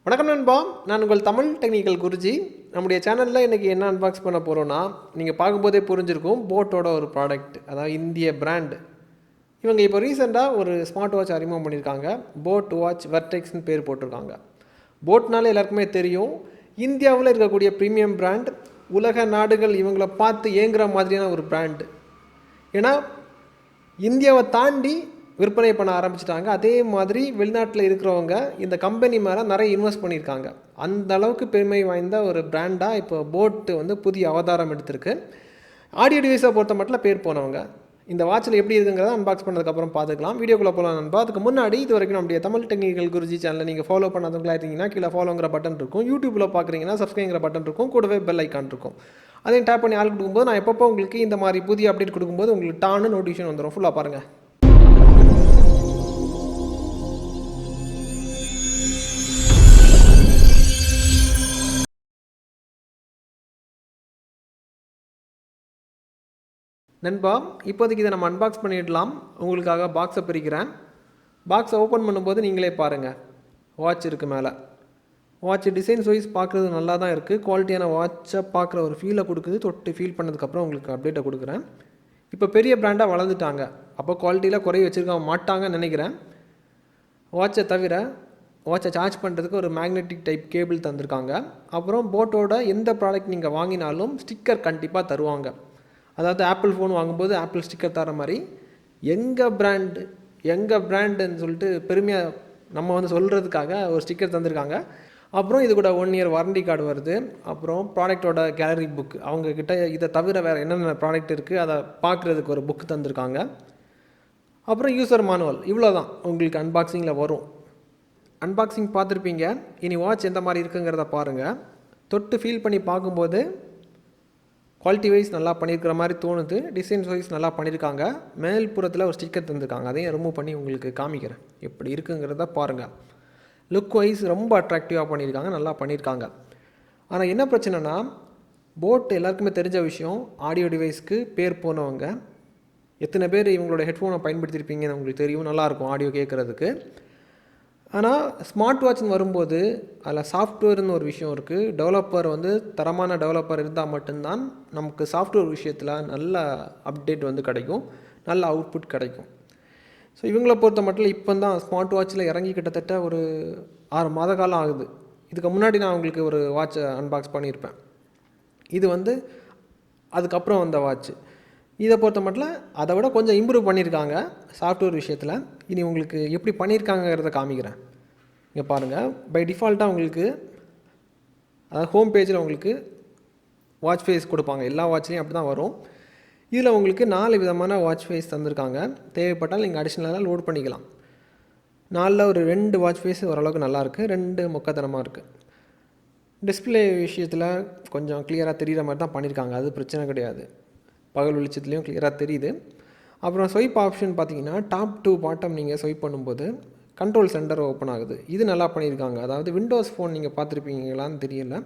வணக்கம் நண்பா, நான் உங்கள் தமிழ் டெக்னிக்கல் குருஜி. நம்முடைய சேனலில் இன்றைக்கி என்ன அன்பாக்ஸ் பண்ண போகிறோன்னா, நீங்கள் பார்க்கும்போதே புரிஞ்சிருக்கும், போட்டோட ஒரு ப்ராடக்ட், அதாவது இந்திய பிராண்ட். இவங்க இப்போ ரீசெண்டாக ஒரு ஸ்மார்ட் வாட்ச் அறிமுகம் பண்ணியிருக்காங்க. போட் வாட்ச் வெர்டெக்ஸ்னு பேர் போட்டிருக்காங்க. போட்னாலே எல்லாருக்குமே தெரியும், இந்தியாவில் இருக்கக்கூடிய ப்ரீமியம் பிராண்ட். உலக நாடுகள் இவங்கள பார்த்து ஏங்குற மாதிரியான ஒரு பிராண்டு. ஏன்னா இந்தியாவை தாண்டி விற்பனை பண்ண ஆரம்பிச்சிட்டாங்க. அதே மாதிரி வெளிநாட்டில் இருக்கிறவங்க இந்த கம்பெனி மேலே நிறைய இன்வெஸ்ட் பண்ணியிருக்காங்க. அந்த அளவுக்கு பெருமை வாய்ந்த ஒரு பிராண்டாக இப்போ போட்டு வந்து புதிய அவதாரம் எடுத்திருக்கு. ஆடியோ டிவைஸை பொறுத்த மட்டும் பேர் போனவங்க. இந்த வாட்சில் எப்படி இருக்குங்கிறத அன்பாக்ஸ் பண்ணதுக்கப்புறம் பார்த்துக்கலாம். வீடியோக்குள்ளே போகலாம் நண்பா. அதுக்கு முன்னாடி இது வரைக்கும் நம்முடைய தமிழ் டெக்னிக்கல் குருஜி சேனலை நீங்கள் ஃபாலோ பண்ணாதவங்களா இருந்தீங்கன்னா கீழே ஃபாலோங்கிற பட்டன் இருக்கும். யூடியூப்பில் பார்க்குறீங்கன்னா சப்ஸ்கிரைங்கிற பட்டன் இருக்கும். கூடவே பெல் ஐக்கான் இருக்கும். அதையும் டேப் பண்ணி ஆள் கொடுக்கும்போது நான் எப்பப்போ உங்களுக்கு இந்த மாதிரி புதிய அப்டேட் கொடுக்கும்போது உங்களுக்கு டான்னு நோட்டிஃபிகேஷன் வந்துடும். ஃபுல்லாக பாருங்கள். நண்பா, இப்போதைக்கு இதை நம்ம அன்பாக்ஸ் பண்ணிடலாம். உங்களுக்காக பாக்ஸை பிரிக்கிறேன். பாக்ஸை ஓப்பன் பண்ணும்போது நீங்களே பாருங்கள், வாட்ச் இருக்குது மேலே. வாட்ச் டிசைன்ஸ் வைஸ் பார்க்குறது நல்லா தான் இருக்குது. குவாலிட்டியான வாட்சை பார்க்குற ஒரு ஃபீலை கொடுக்குது. தொட்டு ஃபீல் பண்ணதுக்கப்புறம் உங்களுக்கு அப்டேட்டை கொடுக்குறேன். இப்போ பெரிய பிராண்டாக வளர்ந்துட்டாங்க, அப்போ குவாலிட்டியில் குறைய வச்சுருக்க மாட்டாங்கன்னு நினைக்கிறேன். வாட்சை தவிர வாட்சை சார்ஜ் பண்ணுறதுக்கு ஒரு மேக்னெட்டிக் டைப் கேபிள் தந்திருக்காங்க. அப்புறம் போட்டோட எந்த ப்ராடக்ட் நீங்கள் வாங்கினாலும் ஸ்டிக்கர் கண்டிப்பாக தருவாங்க. அதாவது ஆப்பிள் ஃபோன் வாங்கும்போது ஆப்பிள் ஸ்டிக்கர் தர மாதிரி எங்கள் பிராண்டுன்னு சொல்லிட்டு பெருமையாக நம்ம வந்து சொல்கிறதுக்காக ஒரு ஸ்டிக்கர் தந்திருக்காங்க. அப்புறம் இது கூட 1 இயர் வாரண்டி கார்டு வருது. அப்புறம் ப்ராடக்டோட கேலரி புக், அவங்கக்கிட்ட இதை தவிர வேறு என்னென்ன ப்ராடக்ட் இருக்குது அதை பார்க்குறதுக்கு ஒரு புக் தந்திருக்காங்க. அப்புறம் யூசர் மேனுவல். இவ்வளோ தான் உங்களுக்கு அன்பாக்சிங்கில் வரும். அன்பாக்சிங் பார்த்துருப்பீங்க. இனி வாட்ச் எந்த மாதிரி இருக்குங்கிறத பாருங்கள். தொட்டு ஃபீல் பண்ணி பார்க்கும்போது குவாலிட்டி வைஸ் நல்லா பண்ணியிருக்கிற மாதிரி தோணுது. டிசைன்ஸ் வைஸ் நல்லா பண்ணியிருக்காங்க. மேல்புறத்தில் ஒரு ஸ்டிக்கர் தந்திருக்காங்க, அதையும் ரிமூவ் பண்ணி உங்களுக்கு காமிக்கிறேன் எப்படி இருக்குங்கிறத பாருங்கள். லுக் வைஸ் ரொம்ப அட்ராக்டிவாக பண்ணியிருக்காங்க, நல்லா பண்ணியிருக்காங்க. ஆனால் என்ன பிரச்சனைனா, போட் எல்லாருக்குமே தெரிஞ்ச விஷயம், ஆடியோ டிவைஸ்க்கு பேர் போனவங்க. எத்தனை பேர் இவங்களோட ஹெட்ஃபோனை பயன்படுத்தியிருப்பீங்கன்னு உங்களுக்கு தெரியும், நல்லாயிருக்கும் ஆடியோ கேட்குறதுக்கு. ஆனால் ஸ்மார்ட் வாட்ச்னு வரும்போது அதில் சாஃப்ட்வேர்னு ஒரு விஷயம் இருக்குது. டெவலப்பர் வந்து தரமான டெவலப்பர் இருந்தால் மட்டும்தான் நமக்கு சாஃப்ட்வேர் விஷயத்தில் நல்ல அப்டேட் வந்து கிடைக்கும், நல்ல அவுட்புட் கிடைக்கும். ஸோ இவங்கள பொறுத்த மட்டும் இப்போ தான் ஸ்மார்ட் வாட்சில் இறங்கி கிட்டத்தட்ட ஒரு 6 மாத காலம் ஆகுது. இதுக்கு முன்னாடி நான் உங்களுக்கு ஒரு வாட்சை அன்பாக்ஸ் பண்ணியிருப்பேன். இது வந்து அதுக்கப்புறம் வந்த வாட்ச். இதை பொறுத்த மட்டும் அதை விட கொஞ்சம் இம்ப்ரூவ் பண்ணியிருக்காங்க சாஃப்ட்வேர் விஷயத்தில். இனி உங்களுக்கு எப்படி பண்ணியிருக்காங்கிறத காமிக்கிறேன். இங்கே பாருங்கள், பை டிஃபால்ட்டாக உங்களுக்கு அதாவது ஹோம் பேஜில் உங்களுக்கு வாட்ச் ஃபேஸ் கொடுப்பாங்க. எல்லா வாட்ச்லேயும் அப்படி தான் வரும். இதில் உங்களுக்கு 4 விதமான வாட்ச் ஃபேஸ் தந்திருக்காங்க. தேவைப்பட்டால் நீங்கள் அடிஷ்னலாக லோட் பண்ணிக்கலாம். 4ல் ஒரு 2 வாட்ச் ஃபேஸ் ஓரளவுக்கு நல்லாயிருக்கு, 2 மொக்கத்தனமாக இருக்குது. டிஸ்பிளே விஷயத்தில் கொஞ்சம் கிளியராக தெரிகிற மாதிரி தான் பண்ணியிருக்காங்க, அது பிரச்சனை கிடையாது. பகல் வெளிச்சத்துலேயும் கிளியராக தெரியுது. அப்புறம் ஸ்வைப் ஆப்ஷன் பார்த்தீங்கன்னா டாப் டு பாட்டம் நீங்கள் ஸ்வைப் பண்ணும்போது கண்ட்ரோல் சென்டர் ஓப்பன் ஆகுது. இது நல்லா பண்ணியிருக்காங்க. அதாவது விண்டோஸ் ஃபோன் நீங்கள் பார்த்துருப்பீங்களான்னு தெரியல,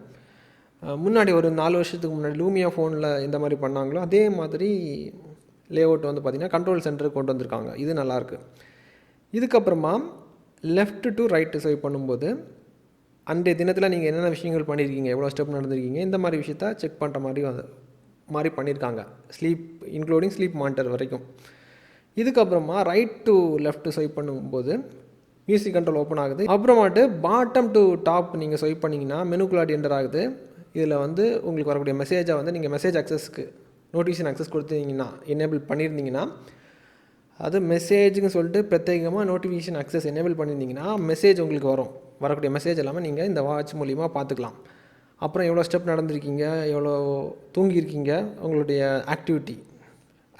முன்னாடி ஒரு 4 வருஷத்துக்கு முன்னாடி லூமியா ஃபோனில் எந்த மாதிரி பண்ணாங்களோ அதே மாதிரி லேஅவுட் வந்து பார்த்திங்கன்னா கண்ட்ரோல் சென்டர் கொண்டு வந்திருக்காங்க. இது நல்லாயிருக்கு. இதுக்கப்புறமா லெஃப்ட் டு ரைட்டு ஸ்வைப் பண்ணும்போது அன்றைய தினத்தில் நீங்கள் என்னென்ன விஷயங்கள் பண்ணியிருக்கீங்க, எவ்வளோ ஸ்டெப் நடந்திருக்கீங்க, இந்த மாதிரி விஷயத்த செக் பண்ணுற மாதிரி பண்ணியிருக்காங்க. ஸ்லீப் இன்க்ளூடிங் ஸ்லீப் மானிட்டர் வரைக்கும். இதுக்கப்புறமா ரைட் டு லெஃப்ட் ஸ்வைப் பண்ணும்போது மியூசிக் கண்ட்ரோல் ஓப்பன் ஆகுது. அப்புறமாட்டு பாட்டம் டு டாப் நீங்கள் ஸ்வைப் பண்ணிங்கன்னா மெனுக்குள்ளாடி என்டர் ஆகுது. இதில் வந்து உங்களுக்கு வரக்கூடிய மெசேஜை வந்து நீங்கள் மெசேஜ் அக்சஸ்க்கு நோட்டிஃபிகேஷன் அக்சஸ் கொடுத்தீங்கன்னா, எனேபிள் பண்ணியிருந்தீங்கன்னா, அது மெசேஜுன்னு சொல்லிட்டு பிரத்யேகமாக நோட்டிஃபிகேஷன் அக்சஸ் எனேபிள் பண்ணியிருந்தீங்கன்னா மெசேஜ் உங்களுக்கு வரும். வரக்கூடிய மெசேஜ் எல்லாமே நீங்கள் இந்த வாட்ச் மூலிமா பார்த்துக்கலாம். அப்புறம் எவ்வளோ ஸ்டெப் நடந்திருக்கீங்க, எவ்வளோ தூங்கியிருக்கீங்க, உங்களுடைய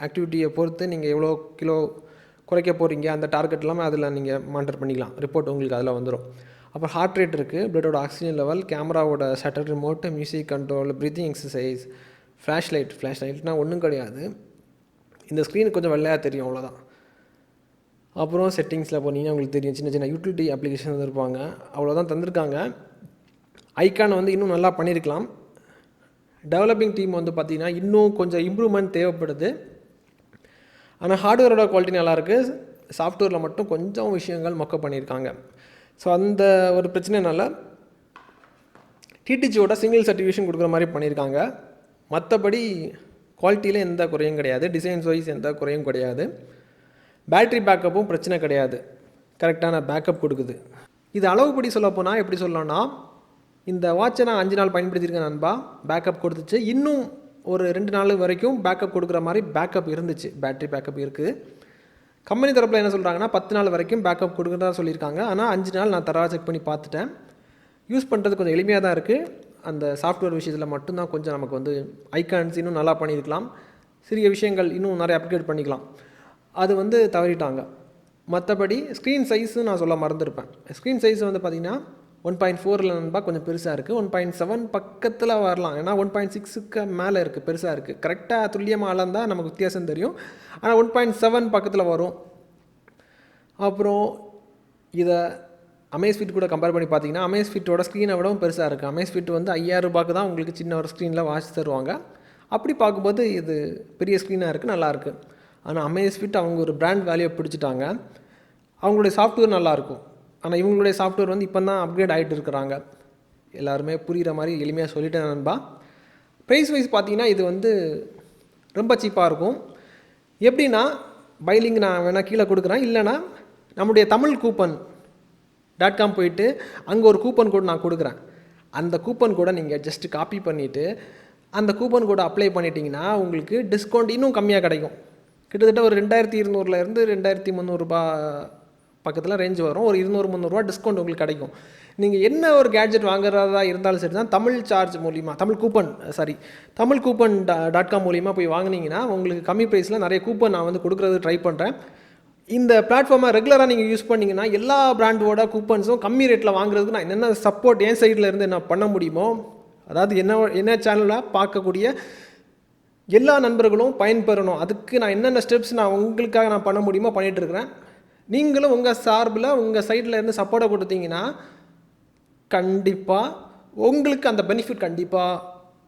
ஆக்டிவிட்டியை பொறுத்து நீங்கள் எவ்வளோ கிலோ குறைக்க போகிறீங்க, அந்த டார்கெட் எல்லாமே அதில் நீங்கள் மானிட்டர் பண்ணிக்கலாம். ரிப்போர்ட் உங்களுக்கு அதில் வந்துடும். அப்புறம் ஹார்ட் ரேட் இருக்குது, பிளட்டோட ஆக்சிஜன் லெவல், கேமராவோட shutter remote, music control, breathing exercise, flash லைட்னால் ஒன்றும் கிடையாது. இந்த ஸ்க்ரீனுக்கு கொஞ்சம் வெள்ளையாக தெரியும், அவ்வளோதான். அப்புறம் செட்டிங்ஸில் போனீங்கன்னா உங்களுக்கு தெரியும், சின்ன சின்ன யூட்டிலிட்டி அப்ளிகேஷன் வந்துருப்பாங்க, அவ்வளோதான் தந்திருக்காங்க. ஐக்கானை வந்து இன்னும் நல்லா பண்ணியிருக்கலாம். டெவலப்பிங் டீம் வந்து பார்த்திங்கன்னா இன்னும் கொஞ்சம் இம்ப்ரூவ்மெண்ட் தேவைப்படுது. ஆனால் ஹார்ட்வேரோட குவாலிட்டி நல்லாயிருக்கு, சாஃப்ட்வேரில் மட்டும் கொஞ்சம் விஷயங்கள் மொக்க பண்ணியிருக்காங்க. ஸோ அந்த ஒரு பிரச்சனைனால டிடிஜியோட சிங்கிள் சர்டிஃபிகேஷன் கொடுக்குற மாதிரி பண்ணியிருக்காங்க. மற்றபடி குவாலிட்டியில் எந்த குறையும் கிடையாது, டிசைன்ஸ் வைஸ் எந்த குறையும் கிடையாது. பேட்ரி பேக்கப்பும் பிரச்சனை கிடையாது, கரெக்டான பேக்கப் கொடுக்குது. இது அளவுப்படி சொல்லப்போனால் எப்படி சொல்லலாம்னா, இந்த வாட்சை நான் 5 நாள் பயன்படுத்தியிருக்கேன் நண்பா. பேக்கப் கொடுத்துச்சு. இன்னும் ஒரு 2 நாள் வரைக்கும் பேக்கப் கொடுக்குற மாதிரி பேக்கப் இருந்துச்சு, பேட்ரி பேக்கப் இருக்குது. கம்பெனி தரப்பில் என்ன சொல்கிறாங்கன்னா 10 நாள் வரைக்கும் பேக்கப் கொடுக்குறதா சொல்லியிருக்காங்க. ஆனால் 5 நாள் நான் தரவாக செக் பண்ணி பார்த்துட்டேன். யூஸ் பண்ணுறது கொஞ்சம் எளிமையாக தான் இருக்குது. அந்த சாஃப்ட்வேர் விஷயத்தில் மட்டும்தான் கொஞ்சம் நமக்கு வந்து ஐகான்ஸ் இன்னும் நல்லா பண்ணியிருக்கலாம், சிறிய விஷயங்கள் இன்னும் நிறைய அப்கிரேட் பண்ணிக்கலாம். அது வந்து தவறிட்டாங்க. மற்றபடி ஸ்க்ரீன் சைஸு நான் சொல்ல மறந்துருப்பேன். ஸ்க்ரீன் சைஸ் வந்து பார்த்திங்கன்னா 1.4 நண்பா கொஞ்சம் பெருசாக இருக்குது. 1.7 பக்கத்தில் வரலாம், ஏன்னா 1.6க்கு மேலே இருக்குது, பெருசாக இருக்குது. கரெக்டாக துல்லியமாக அளந்தால் நமக்கு வித்தியாசம் தெரியும். ஆனால் 1.7 பக்கத்தில் வரும். அப்புறம் இதை அமேஸ்ஃபிட் கூட கம்பேர் பண்ணி பார்த்தீங்கன்னா அமேஸ்ஃபிட்டோட ஸ்க்ரீனை விடவும் பெருசாக இருக்குது. அமேஸ்ஃபிட் வந்து 5000 ரூபாய்க்கு தான் உங்களுக்கு சின்ன ஒரு ஸ்க்ரீனில் வாட்ச் தருவாங்க. அப்படி பார்க்கும்போது இது பெரிய ஸ்க்ரீனாக இருக்குது, நல்லாயிருக்கு. ஆனால் அமேஸ்ஃபிட் அவங்க ஒரு பிராண்ட் வேல்யூவை பிடிச்சிட்டாங்க. அவங்களுடைய சாஃப்ட்வேர் நல்லாயிருக்கும், ஆனால் இவங்களுடைய சாஃப்ட்வேர் வந்து இப்போ தான் அப்கிரேட் ஆகிட்டு இருக்கிறாங்க. எல்லாருமே புரிகிற மாதிரி எளிமையாக சொல்லிட்டேன் நண்பா. ப்ரைஸ் வைஸ் பார்த்தீங்கன்னா இது வந்து ரொம்ப சீப்பாக இருக்கும். எப்படின்னா பைலிங் நான் வேணால் கீழே கொடுக்குறேன், இல்லைனா நம்முடைய தமிழ் கூப்பன் .com போயிட்டு அங்கே ஒரு கூப்பன் கோட் நான் கொடுக்குறேன். அந்த கூப்பன் கோடை நீங்கள் ஜஸ்ட்டு காப்பி பண்ணிவிட்டு அந்த கூப்பன் கோடை அப்ளை பண்ணிட்டீங்கன்னா உங்களுக்கு டிஸ்கவுண்ட் இன்னும் கம்மியாக கிடைக்கும். கிட்டத்தட்ட ஒரு 2200லேருந்து 2300 ரூபா பக்கத்தில் ரேஞ்ச் வரும். ஒரு 200-300 டிஸ்கவுண்ட் உங்களுக்கு கிடைக்கும். நீங்கள் என்ன ஒரு கேட்ஜெட் வாங்குறதா இருந்தாலும் சரி தான், தமிழ் சார்ஜ் மூலிமா, தமிழ் கூப்பன் .com மூலிமா போய் வாங்கினீங்கன்னா உங்களுக்கு கம்மி ப்ரைஸில் நிறைய கூப்பன் நான் வந்து கொடுக்குறது ட்ரை பண்ணுறேன். இந்த பிளாட்ஃபார்மை ரெகுலராக நீங்கள் யூஸ் பண்ணிங்கன்னா எல்லா பிராண்டோட கூப்பன்ஸும் கம்மி ரேட்டில் வாங்குறதுக்கு நான் என்னென்ன சப்போர்ட் என் சைடில் இருந்து என்ன பண்ண முடியுமோ, அதாவது என்ன சேனலாக பார்க்கக்கூடிய எல்லா நண்பர்களும் பயன்பெறணும், அதுக்கு நான் என்னென்ன ஸ்டெப்ஸ் நான் உங்களுக்காக நான் பண்ண முடியுமோ பண்ணிகிட்ருக்கிறேன். நீங்களும் உங்கள் சார்பில் உங்கள் சைடில் இருந்து சப்போர்ட்டை கொடுத்தீங்கன்னா கண்டிப்பாக உங்களுக்கு அந்த பெனிஃபிட் கண்டிப்பாக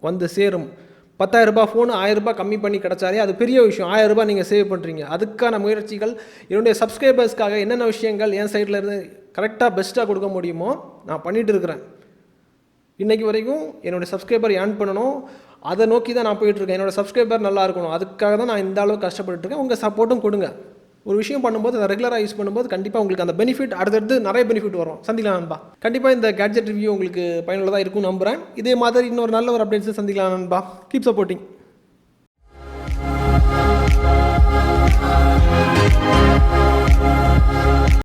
வந்து சேரும். 10,000 ரூபாய் ஃபோனு 1000 ரூபாய் கம்மி பண்ணி கிடச்சாலே அது பெரிய விஷயம். 1000 ரூபாய் நீங்கள் சேவ் பண்ணுறீங்க. அதுக்கான முயற்சிகள் என்னுடைய சப்ஸ்கிரைபர்ஸ்க்காக என்னென்ன விஷயங்கள் என் சைடில் இருந்து கரெக்டாக பெஸ்ட்டாக கொடுக்க முடியுமோ நான் பண்ணிகிட்டு இருக்கிறேன். இன்றைக்கி வரைக்கும் என்னுடைய சப்ஸ்கிரைபர் ஏர்ன் பண்ணணும், அதை நோக்கி தான் நான் போயிட்டுருக்கேன். என்னோடய சப்ஸ்கிரைபர் நல்லா இருக்கணும், அதுக்காக தான் நான் இந்த அளவுக்கு கஷ்டப்பட்டுருக்கேன். உங்கள் சப்போர்ட்டும் கொடுங்க. ஒரு விஷயம் பண்ணும்போது அதை ரெகுலராக யூஸ் பண்ணும்போது கண்டிப்பாக உங்களுக்கு அந்த பெனிஃபிட் அடுத்தடுத்து நிறைய பெனிஃபிட் வரும். சந்திக்கலாம் நண்பா. கண்டிப்பாக இந்த கேட்ஜெட் ரிவ்யூ உங்களுக்கு பயனுள்ளதாக இருக்கும் நம்புகிறேன். இதே மாதிரி இன்னொரு நல்ல ஒரு அப்டேட்ஸை சந்திக்கலாம் நண்பா. Keep supporting.